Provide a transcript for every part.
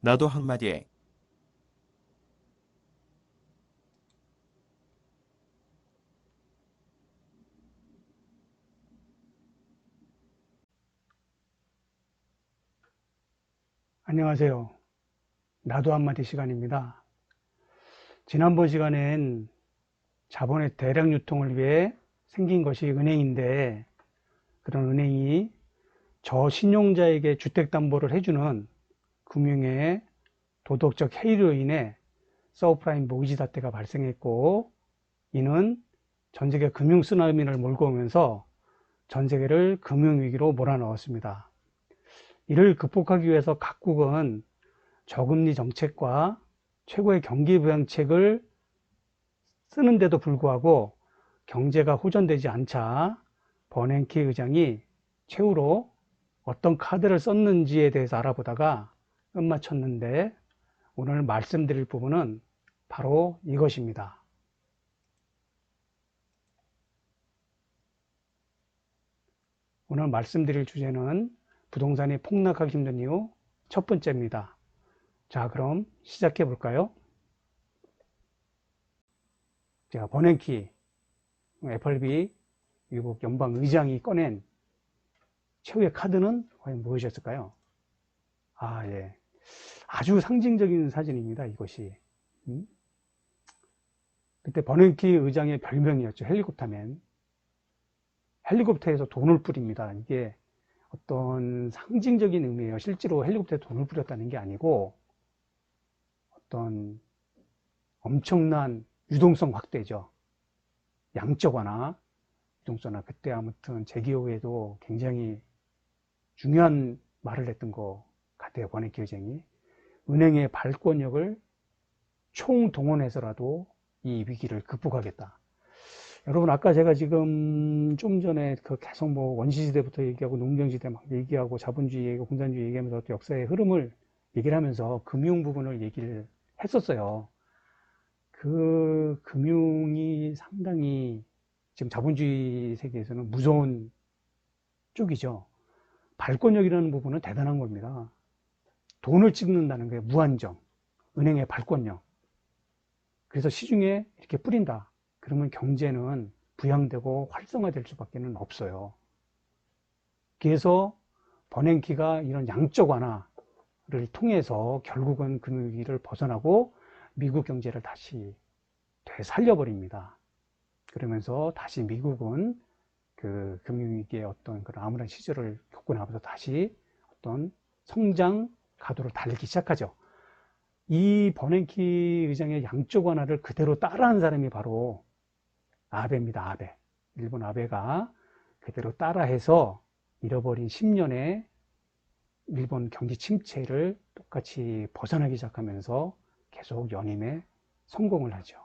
나도 한마디. 안녕하세요. 나도 한마디 시간입니다. 지난번 시간엔 자본의 대량 유통을 위해 생긴 것이 은행인데, 그런 은행이 저신용자에게 주택담보를 해주는 금융의 도덕적 해이로 인해 서브프라임 모기지 사태가 발생했고, 이는 전세계 금융 쓰나미를 몰고 오면서 전세계를 금융위기로 몰아넣었습니다. 이를 극복하기 위해서 각국은 저금리 정책과 최고의 경기 부양책을 쓰는데도 불구하고 경제가 호전되지 않자 버냉키 의장이 최후로 어떤 카드를 썼는지에 대해서 알아보다가 끝마쳤는데, 오늘 말씀드릴 부분은 바로 이것입니다. 오늘 말씀드릴 주제는 부동산이 폭락하기 힘든 이유 첫 번째입니다. 자, 그럼 시작해 볼까요? 자, 버냉키 FRB 미국 연방 의장이 꺼낸 최후의 카드는 과연 무엇이었을까요? 예. 아주 상징적인 사진입니다, 이것이. 그때 버냉키 의장의 별명이었죠. 헬리콥터맨. 헬리콥터에서 돈을 뿌립니다. 이게 어떤 상징적인 의미예요. 실제로 헬리콥터에 돈을 뿌렸다는 게 아니고 어떤 엄청난 유동성 확대죠. 양적 완화, 유동성 완화. 그때 아무튼 제 기억에도 굉장히 중요한 말을 했던 것 같아요. 버냉키 의장이. 은행의 발권력을 총동원해서라도 이 위기를 극복하겠다. 여러분, 아까 제가 지금 좀 전에 계속 원시시대부터 얘기하고 농경시대 막 얘기하고 자본주의 얘기하고 공산주의 얘기하면서 또 역사의 흐름을 얘기를 하면서 금융 부분을 얘기를 했었어요. 그 금융이 상당히 지금 자본주의 세계에서는 무서운 쪽이죠. 발권력이라는 부분은 대단한 겁니다. 돈을 찍는다는 게 무한정, 은행의 발권력. 그래서 시중에 이렇게 뿌린다. 그러면 경제는 부양되고 활성화될 수밖에 없어요. 그래서 버냉키가 이런 양적 완화를 통해서 결국은 금융위기를 벗어나고 미국 경제를 다시 되살려버립니다. 그러면서 다시 미국은 그 금융위기의 어떤 그런 암울한 시절을 겪고 나면서 다시 어떤 성장 가도를 달리기 시작하죠. 이 버냉키 의장의 양적 완화를 그대로 따라한 사람이 바로 아베입니다. 아베. 일본 아베가 그대로 따라해서 잃어버린 10년의 일본 경기 침체를 똑같이 벗어나기 시작하면서 계속 연임에 성공을 하죠.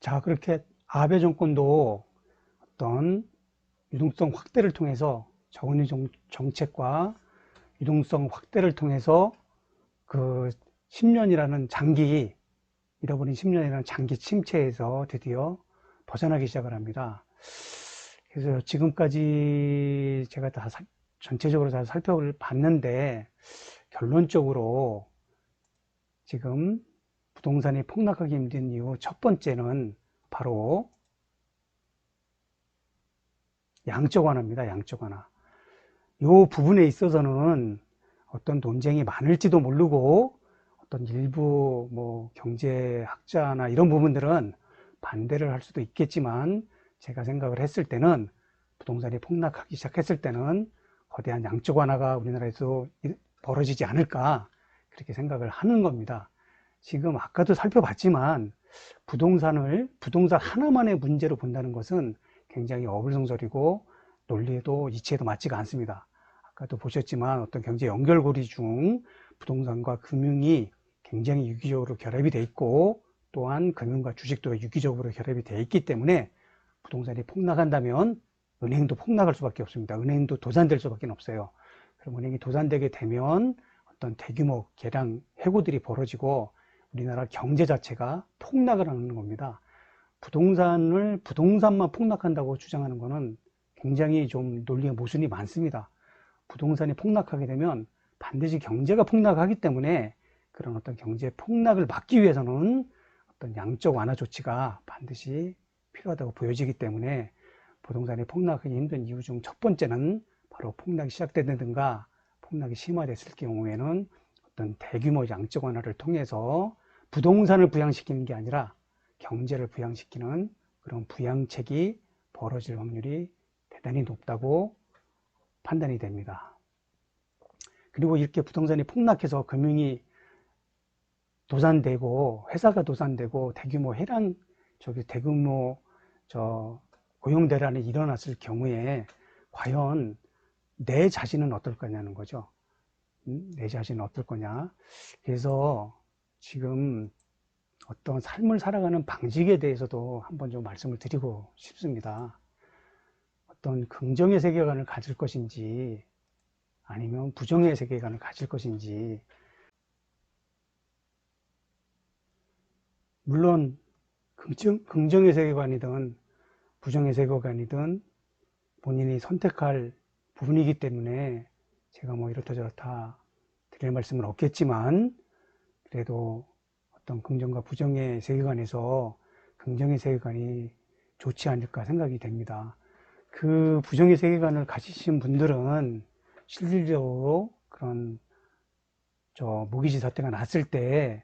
자, 그렇게 아베 정권도 어떤 유동성 확대를 통해서 저금리 정책과 유동성 확대를 통해서 그 10년이라는 잃어버린 10년이라는 장기 침체에서 드디어 벗어나기 시작을 합니다. 그래서 지금까지 제가 다 전체적으로 다 살펴봤는데, 결론적으로 지금 부동산이 폭락하기 힘든 이유 첫 번째는 바로 양적 완화입니다. 양적 완화. 이 부분에 있어서는 어떤 논쟁이 많을지도 모르고 어떤 일부 경제학자나 이런 부분들은 반대를 할 수도 있겠지만, 제가 생각을 했을 때는 부동산이 폭락하기 시작했을 때는 거대한 양적 완화가 우리나라에서 벌어지지 않을까, 그렇게 생각을 하는 겁니다. 지금 아까도 살펴봤지만 부동산 하나만의 문제로 본다는 것은 굉장히 어불성설이고 논리에도 이치에도 맞지가 않습니다. 아까도 보셨지만 어떤 경제 연결고리 중 부동산과 금융이 굉장히 유기적으로 결합이 돼 있고, 또한 금융과 주식도 유기적으로 결합이 돼 있기 때문에 부동산이 폭락한다면 은행도 폭락할 수밖에 없습니다. 은행도 도산될 수밖에 없어요. 그럼 은행이 도산되게 되면 어떤 대규모 개량 해고들이 벌어지고 우리나라 경제 자체가 폭락을 하는 겁니다. 부동산만 폭락한다고 주장하는 것은 굉장히 좀 논리의 모순이 많습니다. 부동산이 폭락하게 되면 반드시 경제가 폭락하기 때문에 그런 어떤 경제 폭락을 막기 위해서는 어떤 양적 완화 조치가 반드시 필요하다고 보여지기 때문에 부동산이 폭락하기 힘든 이유 중 첫 번째는 바로 폭락이 시작되든가 폭락이 심화됐을 경우에는 어떤 대규모 양적 완화를 통해서 부동산을 부양시키는 게 아니라 경제를 부양시키는 그런 부양책이 벌어질 확률이 대단히 높다고 판단이 됩니다. 그리고 이렇게 부동산이 폭락해서 금융이 도산되고 회사가 도산되고 대규모 고용 대란이 일어났을 경우에 과연 내 자신은 어떨 거냐는 거죠. 내 자신은 어떨 거냐. 그래서 지금 어떤 삶을 살아가는 방식에 대해서도 한번 좀 말씀을 드리고 싶습니다. 어떤 긍정의 세계관을 가질 것인지 아니면 부정의 세계관을 가질 것인지, 물론 긍정의 세계관이든 부정의 세계관이든 본인이 선택할 부분이기 때문에 제가 뭐 이렇다 저렇다 드릴 말씀은 없겠지만, 그래도 어떤 긍정과 부정의 세계관에서 긍정의 세계관이 좋지 않을까 생각이 됩니다. 그 부정의 세계관을 가지신 분들은 실질적으로 그런 모기지 사태가 났을 때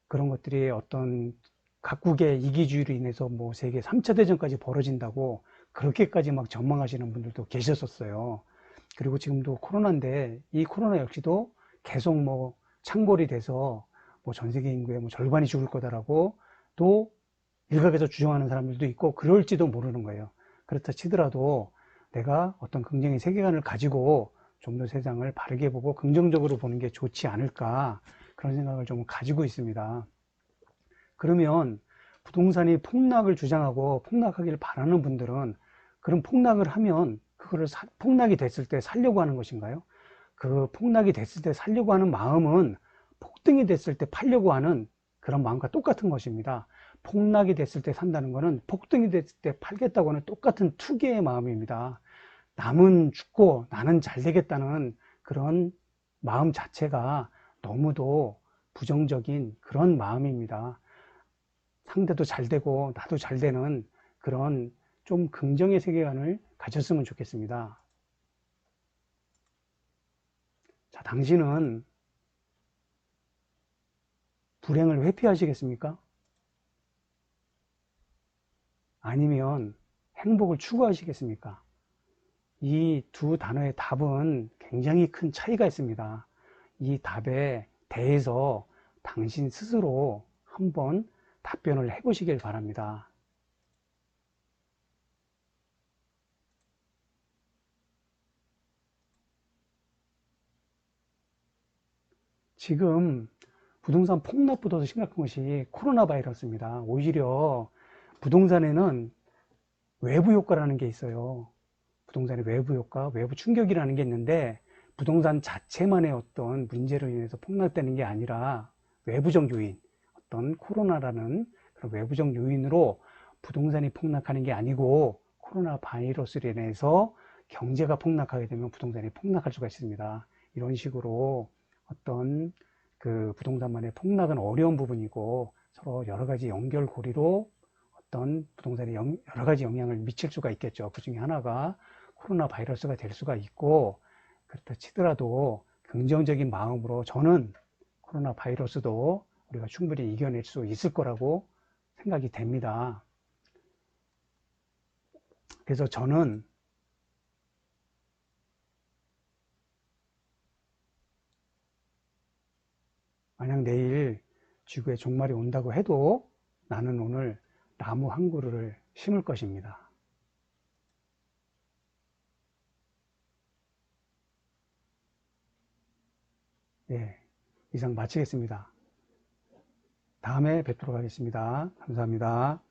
그런 것들이 어떤 각국의 이기주의로 인해서 뭐 세계 3차 대전까지 벌어진다고 그렇게까지 막 전망하시는 분들도 계셨었어요. 그리고 지금도 코로나인데 이 코로나 역시도 계속 뭐 창궐이 돼서 뭐 전 세계 인구의 뭐 절반이 죽을 거다라고 또 일각에서 주장하는 사람들도 있고 그럴지도 모르는 거예요. 그렇다 치더라도 내가 어떤 긍정의 세계관을 가지고 좀 더 세상을 바르게 보고 긍정적으로 보는 게 좋지 않을까, 그런 생각을 좀 가지고 있습니다. 그러면 부동산이 폭락을 주장하고 폭락하기를 바라는 분들은 그런 폭락을 하면 그거를 폭락이 됐을 때 살려고 하는 것인가요? 그 폭락이 됐을 때 살려고 하는 마음은 폭등이 됐을 때 팔려고 하는 그런 마음과 똑같은 것입니다. 폭락이 됐을 때 산다는 것은 폭등이 됐을 때 팔겠다고 하는 똑같은 투기의 마음입니다. 남은 죽고 나는 잘 되겠다는 그런 마음 자체가 너무도 부정적인 그런 마음입니다. 상대도 잘 되고 나도 잘 되는 그런 좀 긍정의 세계관을 가졌으면 좋겠습니다. 자, 당신은 불행을 회피하시겠습니까? 아니면 행복을 추구하시겠습니까? 이 두 단어의 답은 굉장히 큰 차이가 있습니다. 이 답에 대해서 당신 스스로 한번 답변을 해보시길 바랍니다. 지금 부동산 폭락보다 더 심각한 것이 코로나 바이러스입니다. 오히려 부동산에는 외부 효과라는 게 있어요. 부동산의 외부 효과, 외부 충격이라는 게 있는데 부동산 자체만의 어떤 문제로 인해서 폭락되는 게 아니라 외부적 요인, 어떤 코로나라는 그런 외부적 요인으로 부동산이 폭락하는 게 아니고 코로나 바이러스로 인해서 경제가 폭락하게 되면 부동산이 폭락할 수가 있습니다. 이런 식으로 어떤 그 부동산만의 폭락은 어려운 부분이고 서로 여러 가지 연결고리로 어떤 부동산에 여러 가지 영향을 미칠 수가 있겠죠. 그 중에 하나가 코로나 바이러스가 될 수가 있고, 그렇다 치더라도 긍정적인 마음으로 저는 코로나 바이러스도 우리가 충분히 이겨낼 수 있을 거라고 생각이 됩니다. 그래서 저는 만약 내일 지구에 종말이 온다고 해도 나는 오늘 나무 한 그루를 심을 것입니다. 예, 이상 마치겠습니다. 다음에 뵙도록 하겠습니다. 감사합니다.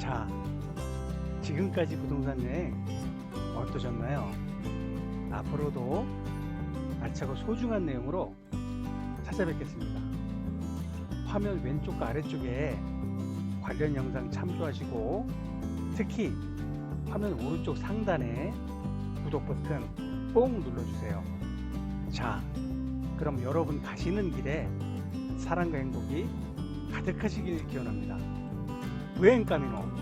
자, 지금까지 부동산 여행 어떠셨나요? 앞으로도 알차고 소중한 내용으로 찾아뵙겠습니다. 화면 왼쪽과 아래쪽에 관련 영상 참조하시고, 특히 화면 오른쪽 상단에 구독 버튼 꼭 눌러주세요. 자, 그럼 여러분 가시는 길에 사랑과 행복이 가득하시길 기원합니다. 부엔 까미노